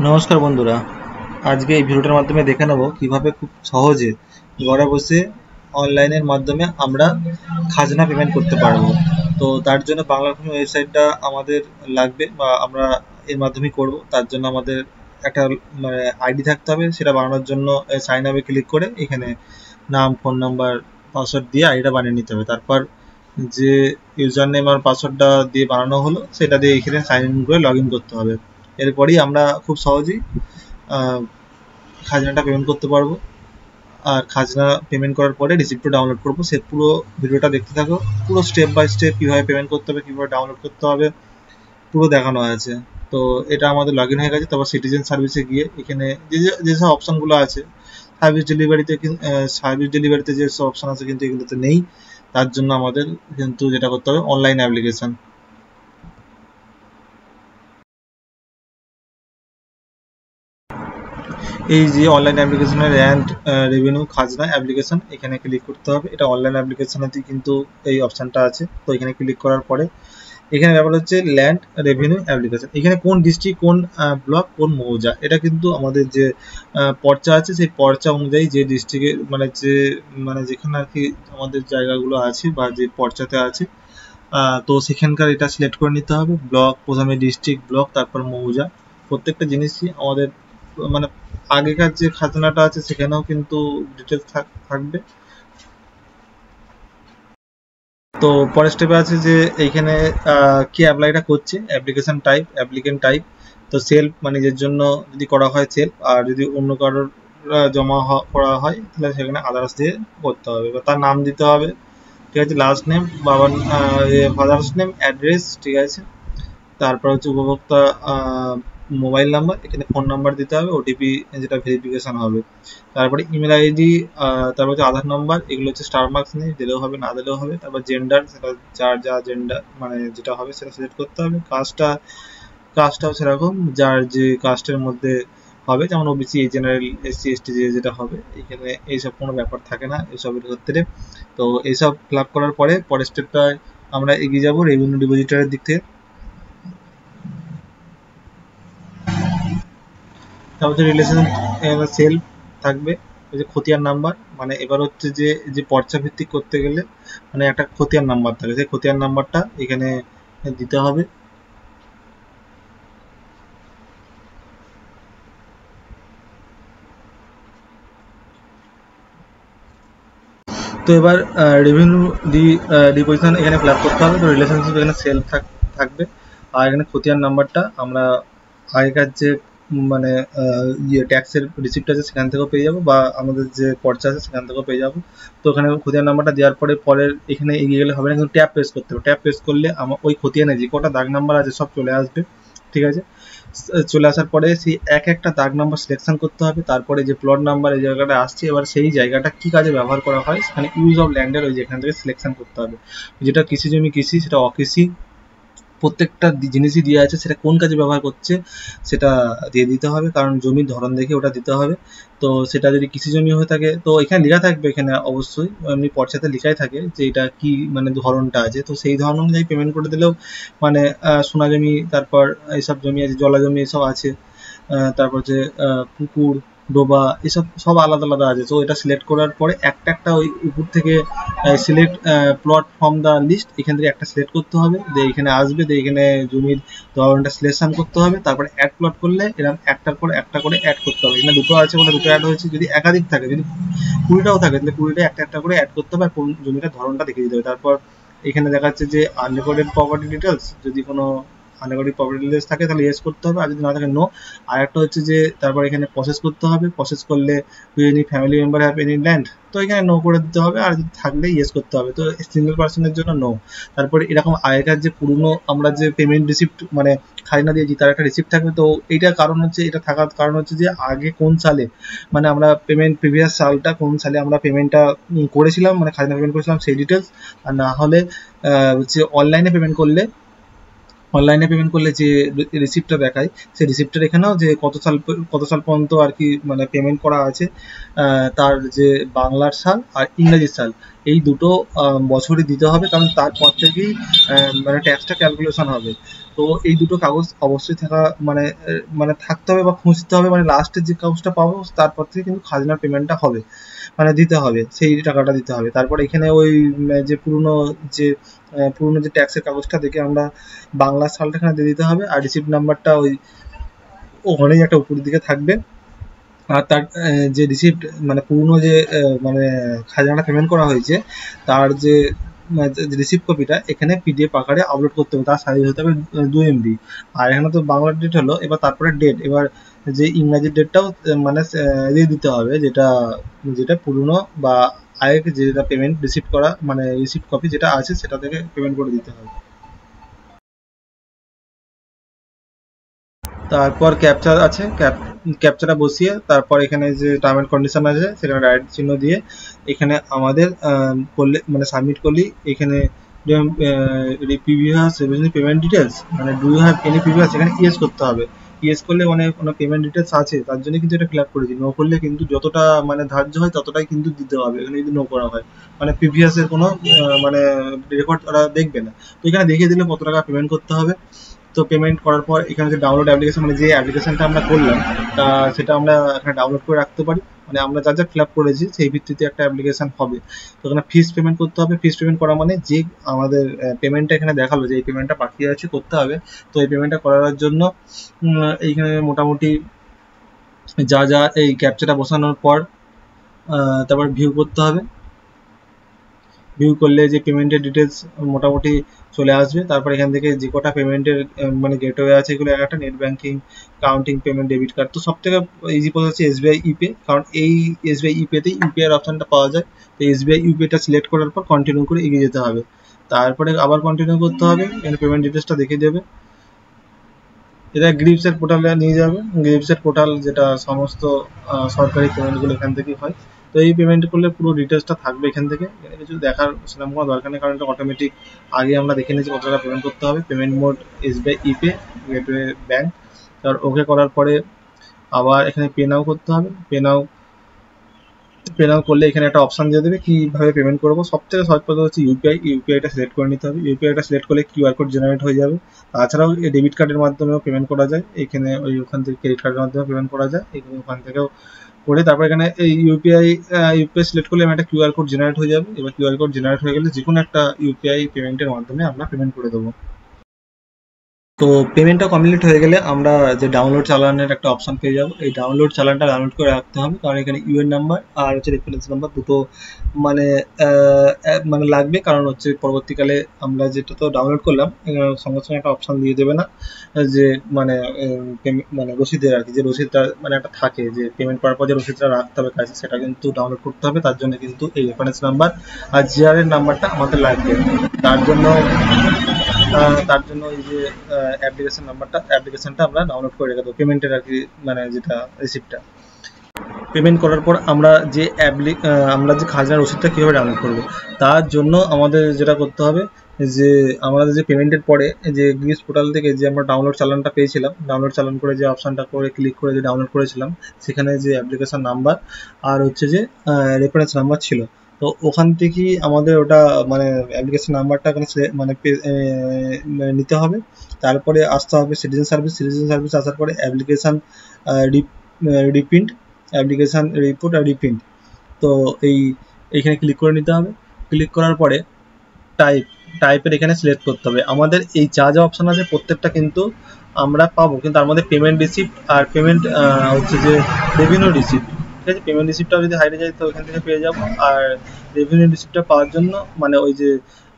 নমস্কার বন্ধুরা, আজকে এই ভিডিওটার মাধ্যমে দেখে নেব কিভাবে খুব সহজে ঘরে বসে অনলাইনের মাধ্যমে আমরা খাজনা পেমেন্ট করতে পারবো। তো তার জন্য বাংলাভূমি ওয়েবসাইটটা আমাদের লাগবে বা আমরা এর মাধ্যমেই করব। তার জন্য আমাদের একটা আইডি থাকতে হবে। সেটা বানানোর জন্য সাইন আপে ক্লিক করে এখানে নাম, ফোন নাম্বার, পাসওয়ার্ড দিয়ে আইডিটা বানিয়ে নিতে হবে। তারপর যে ইউজার নেম আর পাসওয়ার্ডটা দিয়ে বানানো হলো সেটা দিয়ে এখানে সাইন ইন করে লগ ইন করতে হবে। এরপরই আমরা খুব সহজেই খাজনাটা পেমেন্ট করতে পারবো। আর খাজনা পেমেন্ট করার পরে রিসিপ্টটা ডাউনলোড করবো। সে পুরো ভিডিওটা দেখতে থাকো। পুরো স্টেপ বাই স্টেপ কীভাবে পেমেন্ট করতে হবে, কীভাবে ডাউনলোড করতে হবে পুরো দেখানো আছে। তো এটা আমাদের লগ ইন হয়ে গেছে। তারপর সিটিজেন সার্ভিসে গিয়ে এখানে যেসব অপশানগুলো আছে, সার্ভিস ডেলিভারিতে যেসব অপশান আছে কিন্তু এগুলোতে নেই। তার জন্য আমাদের কিন্তু যেটা করতে হবে অনলাইন অ্যাপ্লিকেশন। এই যে অনলাইন অ্যাপ্লিকেশনের ল্যান্ড রেভিনিউ খাজনা অ্যাপ্লিকেশন, এখানে ক্লিক করতে হবে। এটা অনলাইন অ্যাপ্লিকেশনেতেই কিন্তু এই অপশানটা আছে। তো এখানে ক্লিক করার পরে এখানে ব্যাপার হচ্ছে ল্যান্ড রেভিনিউ অ্যাপ্লিকেশন। এখানে কোন ডিস্ট্রিক্ট, কোন ব্লক, কোন মৌজা, এটা কিন্তু আমাদের যে পর্চা আছে সেই পর্চা অনুযায়ী যে ডিস্ট্রিক্টের যেখানে আর কি আমাদের জায়গাগুলো আছে বা যে পর্চাতে আছে, তো সেখানকার এটা সিলেক্ট করে নিতে হবে। ব্লক, প্রথমে ডিস্ট্রিক্ট, ব্লক, তারপর মৌজা। প্রত্যেকটা জিনিসই আমাদের মানে আগেকার যে খাজনাটা আছে সেখানেও কিন্তু ডিটেলস থাকবে। তো পরের স্টেপে আছে যে এইখানে কি অ্যাপ্লাইটা করছে, অ্যাপ্লিকেশন টাইপ, অ্যাপ্লিকেন্ট টাইপ। তো সেলফ নিজের জন্য যদি করা হয় সেলফ, আর যদি অন্য কারোর জমা করা হয় তাহলে সেখানে আদার্স দিয়ে করতে হবে বা তার নাম দিতে হবে। ঠিক আছে, লাস্ট নেম, বাবার ফাদার্স নেম, অ্যাড্রেস, ঠিক আছে। তারপর হচ্ছে উপভোক্তা মোবাইল নাম্বার, এখানে ফোন নাম্বার দিতে হবে, ওটিপি যেটা ভেরিফিকেশন হবে। তারপরে ইমেল আইডি, তারপর হচ্ছে আধার নাম্বার, এগুলো হচ্ছে স্টার মার্কস নেই, দিলেও হবে না দিলেও হবে। তারপর জেন্ডার, সেটা যার যা জেন্ডার যেটা হবে সেটা সিলেক্ট করতে হবে। কাস্টটাও সেরকম, যার যে কাস্টের মধ্যে হবে, যেমন ওবিসি, জেনারেল, এসসি, এসটি যেটা হবে। এখানে এইসব কোনো ব্যাপার থাকে না এসবের ক্ষেত্রে। তো এইসব ফিল আপ করার পরে পরের স্টেপটায় আমরা এগিয়ে যাবো রেভিনিউ ডিপোজিটরের দিক থেকে। তারপর রিলেশন সেলফ থাকবে, ওই যে খতিয়ান নাম্বার, এবার হচ্ছে যে পর্চা ভিত্তিক করতে গেলে একটা খতিয়ান নাম্বার থাকে, সেই খতিয়ান নাম্বারটা এখানে দিতে হবে। তো এবার রেভিনিউ ডিপোজিশন এখানে ফিল আপ করতে হবে। তো রিলেশনশিপ এখানে সেলফ থাকবে, আর এখানে খতিয়ান নাম্বারটা আমরা আগেকার যে ট্যাক্সের রিসিপ্ট আছে সেখান থেকেও পেয়ে যাবো, বা আমাদের যে পর্চা আছে সেখান থেকেও পেয়ে যাবো। তো ওখানে খতিয়ান নাম্বারটা দেওয়ার পরের এখানে এগিয়ে গেলে হবে না, কিন্তু ট্যাপ প্রেস করতে হবে। ট্যাপ প্রেস করলে আমার ওই খতিয়ানে যে কটা দাগ নাম্বার আছে সব চলে আসবে। ঠিক আছে, চলে আসার পরে সেই একটা দাগ নাম্বার সিলেকশন করতে হবে। তারপরে যে প্লট নাম্বার এই জায়গাটা আসছে, এবার সেই জায়গাটা কি কাজে ব্যবহার করা হয় সেখানে ইউজ অফ ল্যান্ডের ওই যেখান থেকে সিলেকশন করতে হবে। যেটা কৃষি জমি কৃষি, সেটা অকৃষি, প্রত্যেকটা জিনিসই দিয়ে আছে, সেটা কোন কাজে ব্যবহার করছে সেটা দিয়ে দিতে হবে, কারণ জমির ধরন দেখে ওটা দিতে হবে। তো সেটা যদি কৃষি জমি হয়ে থাকে তো এখানে লেখা থাকবে, এখানে অবশ্যই এমনি পর্চাতে লেখাই থাকে যে এটা কি ধরনটা আছে। তো সেই ধরন অনুযায়ী পেমেন্ট করে দিলেও সোনা জমি, তারপর এইসব জমি আছে, জলা জমি এসব আছে, তারপর যে পুকুর, ডোবা, এসব সব আলাদা আলাদা আছে। তো এটা সিলেক্ট করার পরে একটা ওই উপর থেকে select plot from the list, এখান থেকে একটা সিলেক্ট করতে হবে, দিয়ে এখানে আসবে, দিয়ে এখানে জমির ধরনটা সিলেকশন করতে হবে। তারপরে অ্যাড প্লট করলে এরকম একটার পর একটা করে অ্যাড করতে হবে। এখানে দুটো আছে বলে দুটো অ্যাড হয়েছে। যদি একাধিক থাকে, যদি 20টাও থাকে তাহলে 20টা একটা করে অ্যাড করতে হবে, আর কোন জমিটার ধরনটা দেখিয়ে দিতে হবে। তারপর এখানে দেখাচ্ছে যে আনরেকর্ডেড প্রপার্টি ডিটেলস, যদি কোনো আনরেকর্ডেড প্রপার্টি ডিটেলস থাকে তাহলে ইয়েস করতে হবে, আর যদি না থাকে নো। আর একটা হচ্ছে যে তারপর এখানে প্রসেস করতে হবে, প্রসেস করলে any family member have any land, তো এখানে নো করে দিতে হবে, আর যদি থাকলে ইয়েস করতে হবে। তো সিঙ্গেল পার্সনের জন্য নো। তারপরে এরকম আগেকার যে পুরনো আমরা যে পেমেন্ট রিসিপ্ট খাজনা দিয়েছি তার একটা রিসিপ্ট থাকবে। তো এইটার কারণ হচ্ছে, এটা থাকার কারণ হচ্ছে যে আগে কোন সালে আমরা পেমেন্ট, প্রিভিয়াস সালটা কোন সালে আমরা পেমেন্টটা করেছিলাম, খাজনা পেমেন্ট করেছিলাম সেই ডিটেলস। আর না হলে হচ্ছে অনলাইনে পেমেন্ট করলে যে রিসিপ্টটা দেখায় সেই রিসিপ্টের এখানেও যে কত সাল পর্যন্ত আর কি পেমেন্ট করা আছে, তার যে বাংলার সাল আর ইংরেজির সাল এই দুটো বছরই দিতে হবে, কারণ তারপর থেকেই মানে ট্যাক্সটা ক্যালকুলেশন হবে। তো এই দুটো কাগজ অবশ্যই থাকা মানে মানে থাকতে হবে বা খুঁজতে হবে, মানে লাস্টের যে কাগজটা পাবো তারপর থেকে কিন্তু খাজনার পেমেন্টটা হবে, মানে দিতে হবে, সেই টাকাটা দিতে হবে। তারপর এখানে ওই যে পুরনো যে ট্যাক্সের কাগজটা দেখে আমরা বাংলা সালটা এখানে দিয়ে দিতে হবে, আর রিসিপ্ট নাম্বারটা ওই ওখানেই একটা উপরের দিকে থাকবে। আর তার যে রিসিপ্ট মানে পুরনো যে মানে খাজনাটা পেমেন্ট করা হয়েছে তার যে রিসিপ্ট কপিটা এখানে পিডিএফ আকারে আপলোড করতে হবে, তার সাইজ হতে হবে 2 MB। আর এখানে তো বাংলার ডেট হলো, এবার তারপরে ডেট, এবার যে ইংরাজি ডেটটাও মানে দিয়ে দিতে হবে, যেটা যেটা পুরনো বা আগে যেটা পেমেন্ট রিসিপ্ট করা মানে রিসিপ্ট কপি যেটা আছে সেটা থেকে পেমেন্ট করে দিতে হবে। তারপর ক্যাপচা আছে, ক্যাপচাটা বসিয়ে তারপর এখানে যে টার্ম এন্ড কন্ডিশন আছে সেখানে রাইট চিহ্ন দিয়ে এখানে আমাদের করলে মানে সাবমিট করলেই এখানে প্রিভিয়াস পেমেন্ট ডিটেলস মানে do you have any previous, এখানে ইয়েস করতে হবে। ইয়েস করলে মানে কোনো পেমেন্ট ডিটেলস আছে তার জন্য কিন্তু এটা ফিল আপ করেছি। নো করলে কিন্তু যতটা মানে ধার্য হয় ততটাই কিন্তু দিতে হবে এখানে যদি নো করা হয়, মানে প্রিভিয়াসের কোনো মানে রেকর্ড ওরা দেখবে না। তো এখানে দেখিয়ে দিলে কত টাকা পেমেন্ট করতে হবে। তো পেমেন্ট করার পর এখানে যে ডাউনলোড অ্যাপ্লিকেশন মানে যে অ্যাপ্লিকেশনটা আমরা করলাম সেটা আমরা এখানে ডাউনলোড করে রাখতে পারি, মানে আমরা যা যা ফিল আপ করেছি সেই ভিত্তিতে একটা অ্যাপ্লিকেশন হবে। তো এখানে ফিস পেমেন্ট করতে হবে। ফিস পেমেন্ট করা মানে যে আমাদের পেমেন্টটা এখানে দেখালো যে এই পেমেন্টটা বাকি আছে করতে হবে, তো এই পেমেন্টটা করার জন্য এইখানে মোটামুটি যা যা এই ক্যাপচাটা বসানোর পর তারপর ভিউ করতে হবে। ভিউ করলে যে পেমেন্টের ডিটেলস মোটামুটি চলে আসবে। তারপর এখান থেকে যে কটা পেমেন্টের মানে গেটওয়ে আছে এগুলো একটা net banking, counting payment, debit card. তো সব থেকে ইজি প্রসেস হচ্ছে এসবিআই ইপে, কারণ এই এসবিআই ইপেতেই ইউপিআই এর অপশনটা পাওয়া যায়। তো এসবিআই ইউপিটা সিলেক্ট করার পর কন্টিনিউ করে এগিয়ে যেতে হবে। তারপরে আবার কন্টিনিউ করতে হবে, এখানে পেমেন্ট ডিটেলসটা দেখিয়ে দেবে। এটা গ্রিপসের পোর্টালে নিয়ে যাবে। গ্রিপসের পোর্টাল যেটা সমস্ত সরকারি পেমেন্টগুলো এখান থেকেই হয়। তো এই পেমেন্ট করলে পুরো ডিটেলসটা থাকবে এখান থেকে, কিছু দেখার সেরকম কোনো দরকার নেই, কারণ এটা অটোমেটিক আগে আমরা দেখে নিয়েছি কত টাকা পেমেন্ট করতে হবে। Payment mode SBI ইপে, gateway bank. তার ওকে করার পরে আবার এখানে পে নাও করতে হবে। পে নাও করলে এখানে একটা অপশন দিয়ে দেবে কিভাবে পেমেন্ট করবো। সব থেকে সহজ পদ্ধতি হচ্ছে ইউপিআইটা সিলেক্ট করে নিতে হবে। ইউপিআইটা সিলেক্ট করলে কিউআর কোড জেনারেট হয়ে যাবে। তাছাড়াও ডেবিট কার্ডের মাধ্যমেও পেমেন্ট করা যায়, এখানে ওখান থেকে ক্রেডিট কার্ডের মাধ্যমে পেমেন্ট করা যায়, এখানে ওখান থেকেও করে তারপর এখানে এই ইউপিআই সিলেক্ট করলে একটা কিউআর কোড জেনারেট হয়ে যাবে। এবার কিউআর কোড জেনারেট হয়ে গেলে যে কোনো একটা ইউপিআই পেমেন্টের মাধ্যমে আমরা পেমেন্ট করে দেবো। তো পেমেন্টটা কমপ্লিট হয়ে গেলে আমরা যে ডাউনলোড চালানের একটা অপশন পেয়ে যাবো। এই ডাউনলোড চালানটা ডাউনলোড করে রাখতে হবে, কারণ এখানে ইউএন নাম্বার আর হচ্ছে রেফারেন্স নাম্বার দুটো মানে মানে লাগবে, কারণ হচ্ছে পরবর্তীকালে আমরা যেটা তো ডাউনলোড করলাম সঙ্গে সঙ্গে একটা অপশন দিয়ে দেবে না যে মানে মানে রসিদের আর কি, যে রসিদটা মানে একটা থাকে যে পেমেন্ট করার পর যে রসিদটা রাখতে হবে কাছে, সেটা কিন্তু ডাউনলোড করতে হবে। তার জন্য কিন্তু এই রেফারেন্স নাম্বার আর জিআর এর নাম্বারটা আমাদের লাগবে। তার জন্য এই যে অ্যাপ্লিকেশনটা আমরা ডাউনলোড করে রেখে দেবো পেমেন্টের আর কি, মানে যেটা রিসিপ্টটা। পেমেন্ট করার পর আমরা যে খাজনার রসিদটা কীভাবে ডাউনলোড করবো, তার জন্য আমাদের যেটা করতে হবে যে আমাদের যে পেমেন্টের পরে যে গ্রিপস পোর্টাল থেকে যে আমরা ডাউনলোড চালানটা পেয়েছিলাম, ডাউনলোড চালান করে যে অপশানটা করে ক্লিক করে যে ডাউনলোড করেছিলাম, সেখানে যে অ্যাপ্লিকেশন নাম্বার আর হচ্ছে যে রেফারেন্স নাম্বার ছিল, তো ওখান থেকেই আমাদের ওটা মানে অ্যাপ্লিকেশন নাম্বারটা মানে নিতে হবে। তারপরে আসতে হবে সিটিজেন সার্ভিস আসার পরে অ্যাপ্লিকেশন রিপ্রিন্ট, অ্যাপ্লিকেশন রিপোর্ট আর রিপ্রিন্ট। তো এইখানে ক্লিক করে নিতে হবে। ক্লিক করার পরে টাইপের এখানে সিলেক্ট করতে হবে। আমাদের এই যা অপশন আছে প্রত্যেকটা কিন্তু আমরা পাবো, কিন্তু তার মধ্যে পেমেন্ট রিসিপ্ট আর পেমেন্ট হচ্ছে যে রেভিনিউ রিসিপ্ট, ঠিক আছে। পেমেন্ট রিসিপ্টটা যদি হাইডে যায় তো ওইখান থেকে পেয়ে যাবো, আর রেভিনিউ রিসিপ্টটা পাওয়ার জন্য মানে ওই যে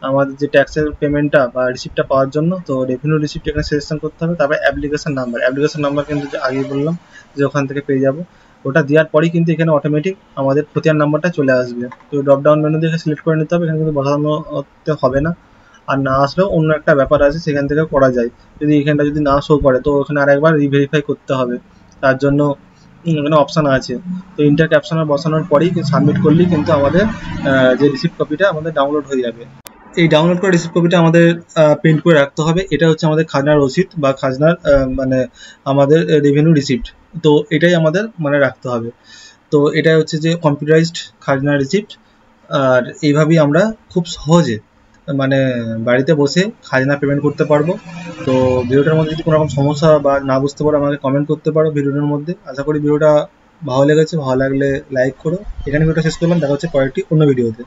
আমাদের যে ট্যাক্সের পেমেন্টটা বা রিসিপ্টটা পাওয়ার জন্য তো রেভিনিউ রিসিপ্ট এখানে সিলেকশন করতে হবে। তারপরে অ্যাপ্লিকেশন নাম্বার কিন্তু যে আগেই বললাম যে ওখান থেকে পেয়ে যাবো। ওটা দেওয়ার পরেই কিন্তু এখানে অটোমেটিক আমাদের খতিয়ান নাম্বারটা চলে আসবে। তো ড্রপ ডাউন মেনু দেখে সিলেক্ট করে নিতে হবে, এখানে কিন্তু বসাতে হবে না। আর না আসলেও অন্য একটা ব্যাপার আছে, সেখান থেকে করা যায়। যদি এখানটা যদি না শো করে তো ওখানে আরেকবার রিভেরিফাই করতে হবে, তার জন্য এখানে অপশান আছে। তো ইন্টার ক্যাপশনার বসানোর পরেই সাবমিট করলেই কিন্তু আমাদের যে রিসিপ্ট কপিটা আমাদের ডাউনলোড হয়ে যাবে। এই ডাউনলোড করা রিসিপ্ট কপিটা আমাদের প্রিন্ট করে রাখতে হবে। এটা হচ্ছে আমাদের খাজনার রসিদ বা খাজনার মানে আমাদের রেভিনিউ রিসিপ্ট। তো এটাই আমাদের মানে রাখতে হবে। তো এটা হচ্ছে যে কম্পিউটারাইজড খাজনা রিসিপ্ট। আর এইভাবেই আমরা খুব সহজে মানে বাড়িতে বসে খাজনা পেমেন্ট করতে পারবো। তো ভিডিওটার মধ্যে যদি কোনো রকম সমস্যা বা না বুঝতে পারো আমাকে কমেন্ট করতে পারো ভিডিওটার মধ্যে। আশা করি ভিডিওটা ভালো লেগেছে, ভালো লাগলে লাইক করো। এখানে ভিডিওটা শেষ করলাম, দেখা হচ্ছে পরেরটি অন্য ভিডিওতে।